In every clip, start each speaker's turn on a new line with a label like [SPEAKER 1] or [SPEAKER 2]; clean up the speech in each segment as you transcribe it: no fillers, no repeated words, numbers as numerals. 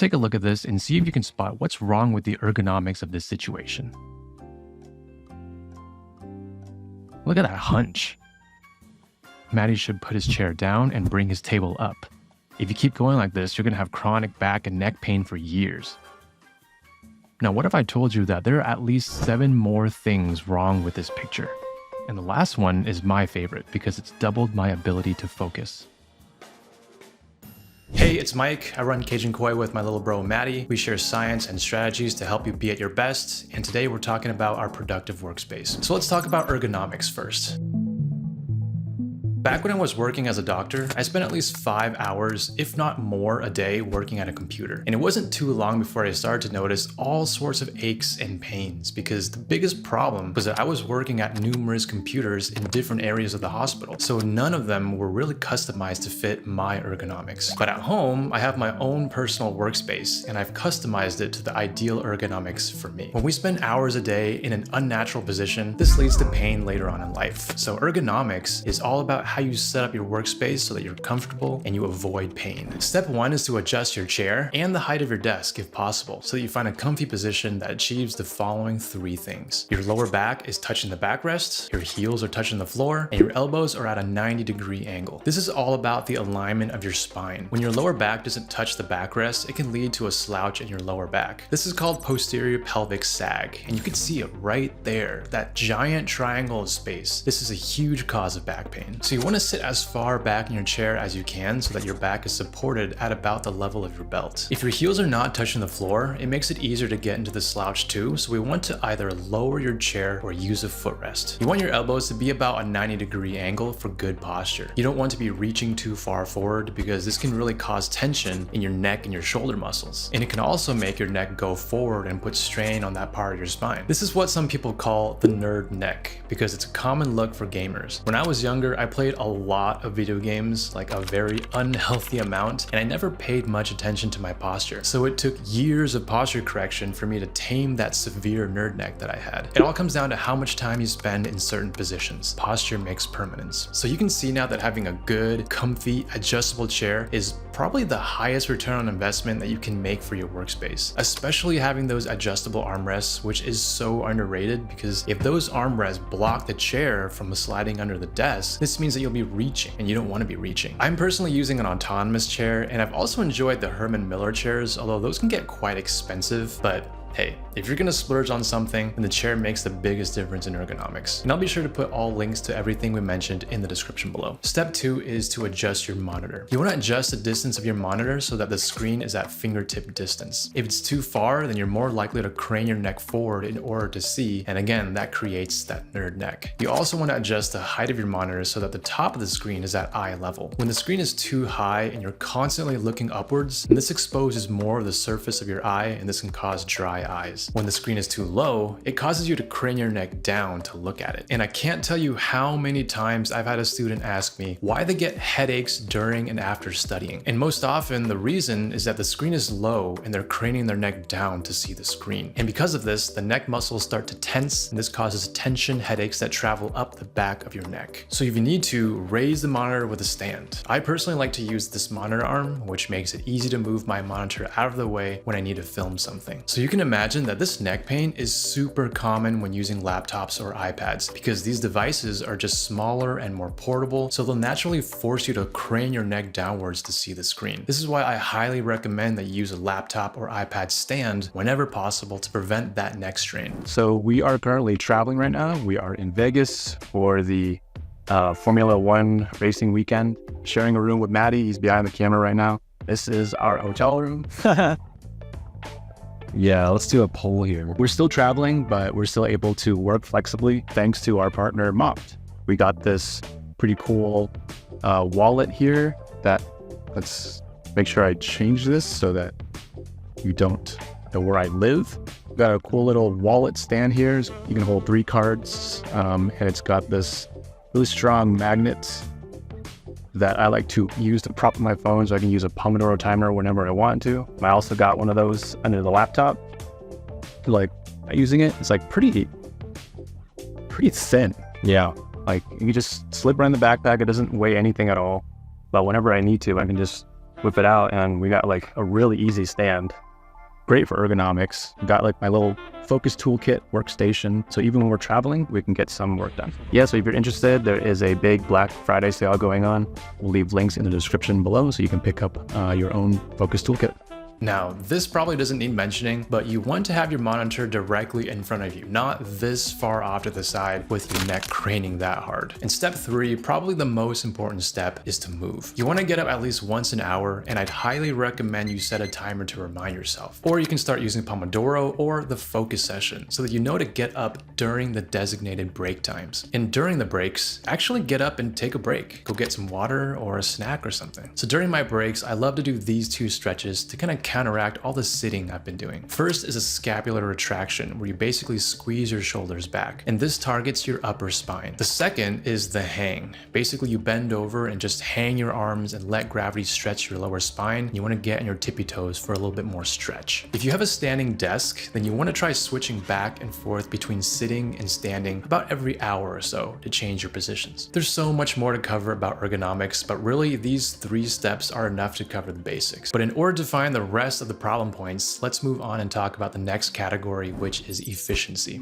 [SPEAKER 1] take a look at this and see if you can spot what's wrong with the ergonomics of this situation. Look at that hunch. Matty should put his chair down and bring his table up. If you keep going like this, you're going to have chronic back and neck pain for years. Now, what if I told you that there are at least 7 more things wrong with this picture? And the last one is my favorite because it's doubled my ability to focus.
[SPEAKER 2] Hey, it's Mike. I run Cajun Koi with my little bro Matty. We share science and strategies to help you be at your best, and today we're talking about our productive workspace. So let's talk about ergonomics first. Back when I was working as a doctor, I spent at least 5 hours, if not more, a day working at a computer. And it wasn't too long before I started to notice all sorts of aches and pains because the biggest problem was that I was working at numerous computers in different areas of the hospital. So none of them were really customized to fit my ergonomics. But at home, I have my own personal workspace and I've customized it to the ideal ergonomics for me. When we spend hours a day in an unnatural position, this leads to pain later on in life. So ergonomics is all about how you set up your workspace so that you're comfortable and you avoid pain. Step 1 is to adjust your chair and the height of your desk if possible, so that you find a comfy position that achieves the following 3 things. Your lower back is touching the backrest, your heels are touching the floor, and your elbows are at a 90-degree angle. This is all about the alignment of your spine. When your lower back doesn't touch the backrest, it can lead to a slouch in your lower back. This is called posterior pelvic sag, and you can see it right there, that giant triangle of space. This is a huge cause of back pain. So you want to sit as far back in your chair as you can so that your back is supported at about the level of your belt. If your heels are not touching the floor, it makes it easier to get into the slouch too, so we want to either lower your chair or use a footrest. You want your elbows to be about a 90-degree angle for good posture. You don't want to be reaching too far forward because this can really cause tension in your neck and your shoulder muscles. And it can also make your neck go forward and put strain on that part of your spine. This is what some people call the nerd neck because it's a common look for gamers. When I was younger, I played a lot of video games, like a very unhealthy amount, and I never paid much attention to my posture. So it took years of posture correction for me to tame that severe nerd neck that I had. It all comes down to how much time you spend in certain positions. Posture makes permanence. So you can see now that having a good, comfy, adjustable chair is probably the highest return on investment that you can make for your workspace, especially having those adjustable armrests, which is so underrated because if those armrests block the chair from sliding under the desk, this means that you'll be reaching and you don't want to be reaching. I'm personally using an autonomous chair and I've also enjoyed the Herman Miller chairs, although those can get quite expensive, but hey, if you're gonna splurge on something, then the chair makes the biggest difference in ergonomics. And I'll be sure to put all links to everything we mentioned in the description below. Step 2 is to adjust your monitor. You wanna adjust the distance of your monitor so that the screen is at fingertip distance. If it's too far, then you're more likely to crane your neck forward in order to see, and again, that creates that nerd neck. You also wanna adjust the height of your monitor so that the top of the screen is at eye level. When the screen is too high and you're constantly looking upwards, then this exposes more of the surface of your eye and this can cause dry eyes. When the screen is too low, it causes you to crane your neck down to look at it. And I can't tell you how many times I've had a student ask me why they get headaches during and after studying. And most often the reason is that the screen is low and they're craning their neck down to see the screen. And because of this, the neck muscles start to tense and this causes tension headaches that travel up the back of your neck. So if you need to, raise the monitor with a stand. I personally like to use this monitor arm, which makes it easy to move my monitor out of the way when I need to film something. So you can imagine that this neck pain is super common when using laptops or iPads because these devices are just smaller and more portable, so they'll naturally force you to crane your neck downwards to see the screen. This is why I highly recommend that you use a laptop or iPad stand whenever possible to prevent that neck strain.
[SPEAKER 1] So we are currently traveling right now. We are in Vegas for the Formula One racing weekend, sharing a room with Matty. He's behind the camera right now. This is our hotel room. Yeah, let's do a poll here. We're still traveling, but we're still able to work flexibly thanks to our partner, Mopt. We got this pretty cool wallet here that, let's make sure I change this so that you don't know where I live. We've got a cool little wallet stand here. So you can hold 3 cards, and it's got this really strong magnet that I like to use to prop my phone so I can use a Pomodoro timer whenever I want to. I also got one of those under the laptop. Like using it, it's like pretty thin. Yeah, like you can just slip around the backpack. It doesn't weigh anything at all. But whenever I need to, I can just whip it out, and we got like a really easy stand. Great for ergonomics. Got like my little focus toolkit workstation. So even when we're traveling, we can get some work done. Yeah, so if you're interested, there is a big Black Friday sale going on. We'll leave links in the description below so you can pick up your own focus toolkit.
[SPEAKER 2] Now, this probably doesn't need mentioning, but you want to have your monitor directly in front of you, not this far off to the side with your neck craning that hard. And step 3, probably the most important step, is to move. You want to get up at least once an hour, and I'd highly recommend you set a timer to remind yourself. Or you can start using Pomodoro or the focus session so that you know to get up during the designated break times. And during the breaks, actually get up and take a break. Go get some water or a snack or something. So during my breaks, I love to do these 2 stretches to kind of counteract all the sitting I've been doing. First is a scapular retraction, where you basically squeeze your shoulders back, and this targets your upper spine. The second is the hang. Basically, you bend over and just hang your arms and let gravity stretch your lower spine. You want to get on your tippy toes for a little bit more stretch. If you have a standing desk, then you want to try switching back and forth between sitting and standing about every hour or so to change your positions. There's so much more to cover about ergonomics, but really these 3 steps are enough to cover the basics. But in order to find the rest of the problem points, let's move on and talk about the next category, which is efficiency.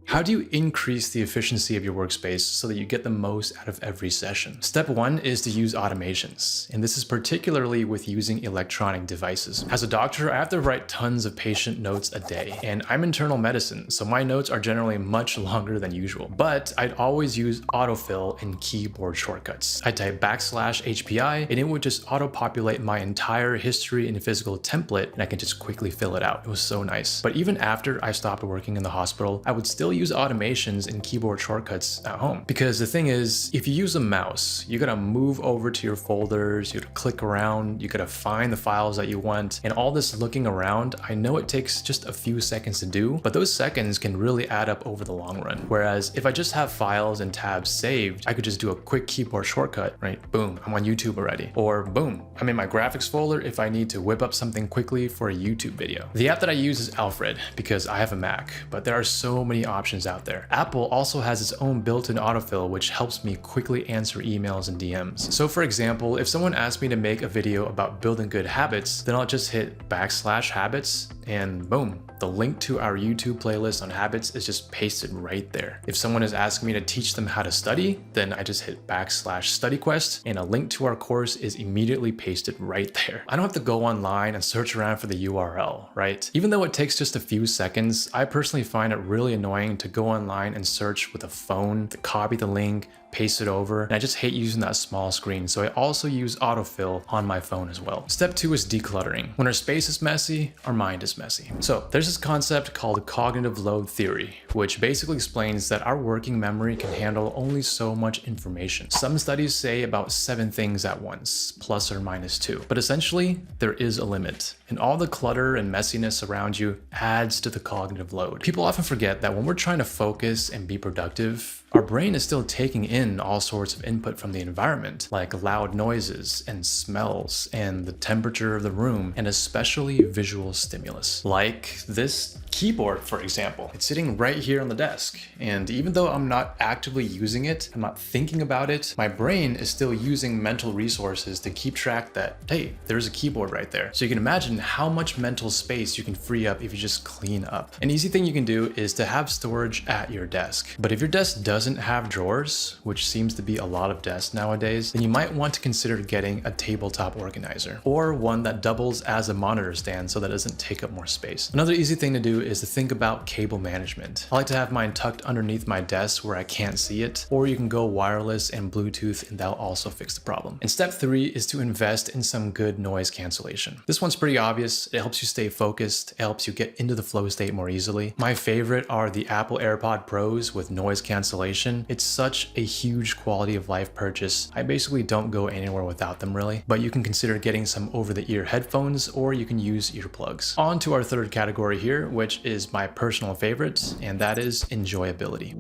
[SPEAKER 2] How do you increase the efficiency of your workspace so that you get the most out of every session? Step 1 is to use automations, and this is particularly with using electronic devices. As a doctor, I have to write tons of patient notes a day, and I'm internal medicine, so my notes are generally much longer than usual. But I'd always use autofill and keyboard shortcuts. I type \HPI, and it would just auto-populate my entire history and physical template, and I can just quickly fill it out. It was so nice. But even after I stopped working in the hospital, I would still use automations and keyboard shortcuts at home. Because the thing is, if you use a mouse, you gotta move over to your folders, you gotta click around, you gotta find the files that you want, and all this looking around, I know it takes just a few seconds to do, but those seconds can really add up over the long run. Whereas if I just have files and tabs saved, I could just do a quick keyboard shortcut, right? Boom, I'm on YouTube already. Or boom, I'm in my graphics folder if I need to whip up something quickly for a YouTube video. The app that I use is Alfred because I have a Mac, but there are so many options out there. Apple also has its own built-in autofill, which helps me quickly answer emails and DMs. So for example, if someone asks me to make a video about building good habits, then I'll just hit /habits and boom, the link to our YouTube playlist on habits is just pasted right there. If someone is asking me to teach them how to study, then I just hit /studyquest and a link to our course is immediately pasted right there. I don't have to go online and search around for the URL, right? Even though it takes just a few seconds, I personally find it really annoying to go online and search with a phone, to copy the link, paste it over, and I just hate using that small screen, so I also use autofill on my phone as well. Step 2 is decluttering. When our space is messy, our mind is messy. So there's this concept called cognitive load theory, which basically explains that our working memory can handle only so much information. Some studies say about 7 things at once, ±2, but essentially there is a limit, and all the clutter and messiness around you adds to the cognitive load. People often forget that when we're trying to focus and be productive, our brain is still taking in all sorts of input from the environment, like loud noises and smells and the temperature of the room, and especially visual stimulus. Like this keyboard, for example. It's sitting right here on the desk, and even though I'm not actively using it, I'm not thinking about it, my brain is still using mental resources to keep track that, hey, there's a keyboard right there. So you can imagine how much mental space you can free up if you just clean up. An easy thing you can do is to have storage at your desk. But if your desk doesn't have drawers, which seems to be a lot of desks nowadays, then you might want to consider getting a tabletop organizer, or one that doubles as a monitor stand so that it doesn't take up more space. Another easy thing to do is to think about cable management. I like to have mine tucked underneath my desk where I can't see it, or you can go wireless and Bluetooth and that'll also fix the problem. And step 3 is to invest in some good noise cancellation. This one's pretty obvious. It helps you stay focused. It helps you get into the flow state more easily. My favorite are the Apple AirPod Pros with noise cancellation. It's such a huge quality of life purchase. I basically don't go anywhere without them really, but you can consider getting some over-the-ear headphones, or you can use earplugs. On to our third category here, which is my personal favorite, and that is enjoyability.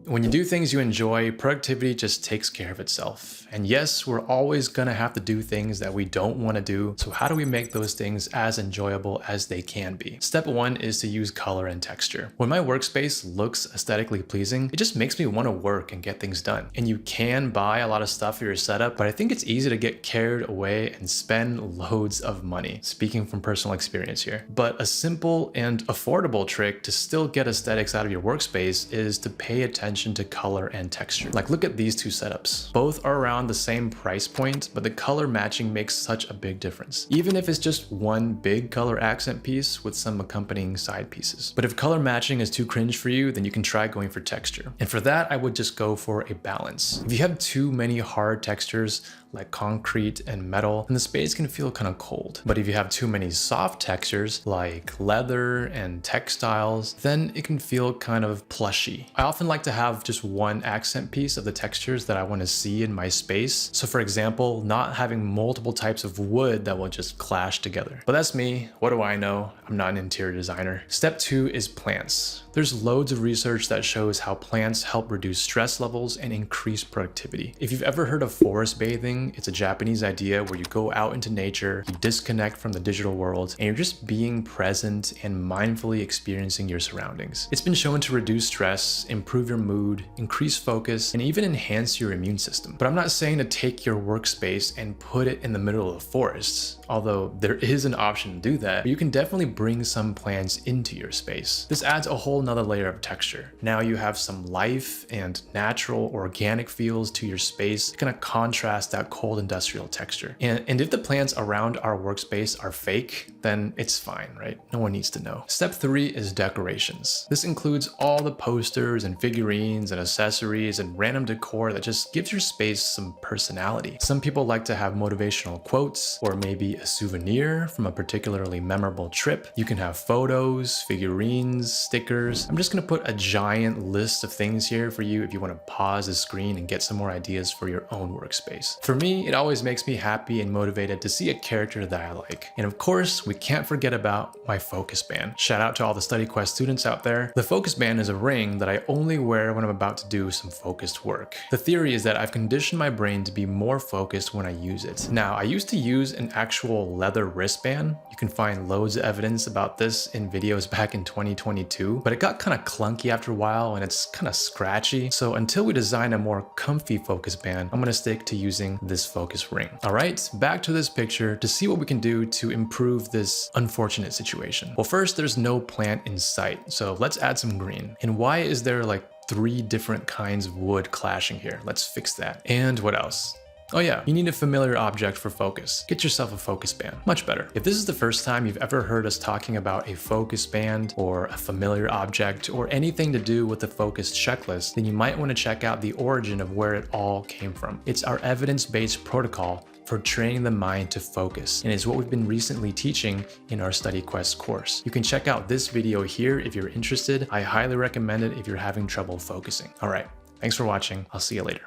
[SPEAKER 2] When you do things you enjoy, productivity just takes care of itself. And yes, we're always gonna have to do things that we don't wanna do. So how do we make those things as enjoyable as they can be? Step one is to use color and texture. When my workspace looks aesthetically pleasing, it just makes me wanna work and get things done. And you can buy a lot of stuff for your setup, but I think it's easy to get carried away and spend loads of money, speaking from personal experience here. But a simple and affordable trick to still get aesthetics out of your workspace is to pay attention to color and texture. Like, look at these two setups. Both are around the same price point, but the color matching makes such a big difference. Even if it's just one big color accent piece with some accompanying side pieces. But if color matching is too cringe for you, then you can try going for texture. And for that, I would just go for a balance. If you have too many hard textures like concrete and metal, then the space can feel kind of cold. But if you have too many soft textures like leather and textiles, then it can feel kind of plushy. I often like to have just one accent piece of the textures that I want to see in my space. So for example, not having multiple types of wood that will just clash together. But that's me. What do I know? I'm not an interior designer. Step two is plants. There's loads of research that shows how plants help reduce stress levels and increase productivity. If you've ever heard of forest bathing, it's a Japanese idea where you go out into nature, you disconnect from the digital world, and you're just being present and mindfully experiencing your surroundings. It's been shown to reduce stress, improve your mood, increase focus, and even enhance your immune system. But I'm not saying to take your workspace and put it in the middle of the forest, although there is an option to do that, but you can definitely bring some plants into your space. This adds a whole nother layer of texture. Now you have some life and natural organic feels to your space to kind of contrast that cold industrial texture. And if the plants around our workspace are fake, then it's fine, right? No one needs to know. Step three is decorations. This includes all the posters and figurines and accessories and random decor that just gives your space some personality. Some people like to have motivational quotes or maybe a souvenir from a particularly memorable trip. You can have photos, figurines, stickers. I'm just gonna put a giant list of things here for you if you want to pause the screen and get some more ideas for your own workspace. For me, it always makes me happy and motivated to see a character that I like. And of course, we can't forget about my focus band. Shout out to all the StudyQuest students out there. The focus band is a ring that I only wear when I'm about to do some focused work. The theory is that I've conditioned my brain to be more focused when I use it. Now, I used to use an actual leather wristband. You can find loads of evidence about this in videos back in 2022, but it got kind of clunky after a while and it's kind of scratchy. So until we design a more comfy focus band, I'm gonna stick to using this focus ring. All right, back to this picture to see what we can do to improve this unfortunate situation. Well, first, there's no plant in sight, so let's add some green. And why is there like 3 different kinds of wood clashing here? Let's fix that. And what else? Oh yeah, you need a familiar object for focus. Get yourself a focus band. Much better. If this is the first time you've ever heard us talking about a focus band or a familiar object or anything to do with the focus checklist, then you might want to check out the origin of where it all came from. It's our evidence-based protocol for training the mind to focus, and it's what we've been recently teaching in our StudyQuest course. You can check out this video here if you're interested. I highly recommend it if you're having trouble focusing. All right, thanks for watching. I'll see you later.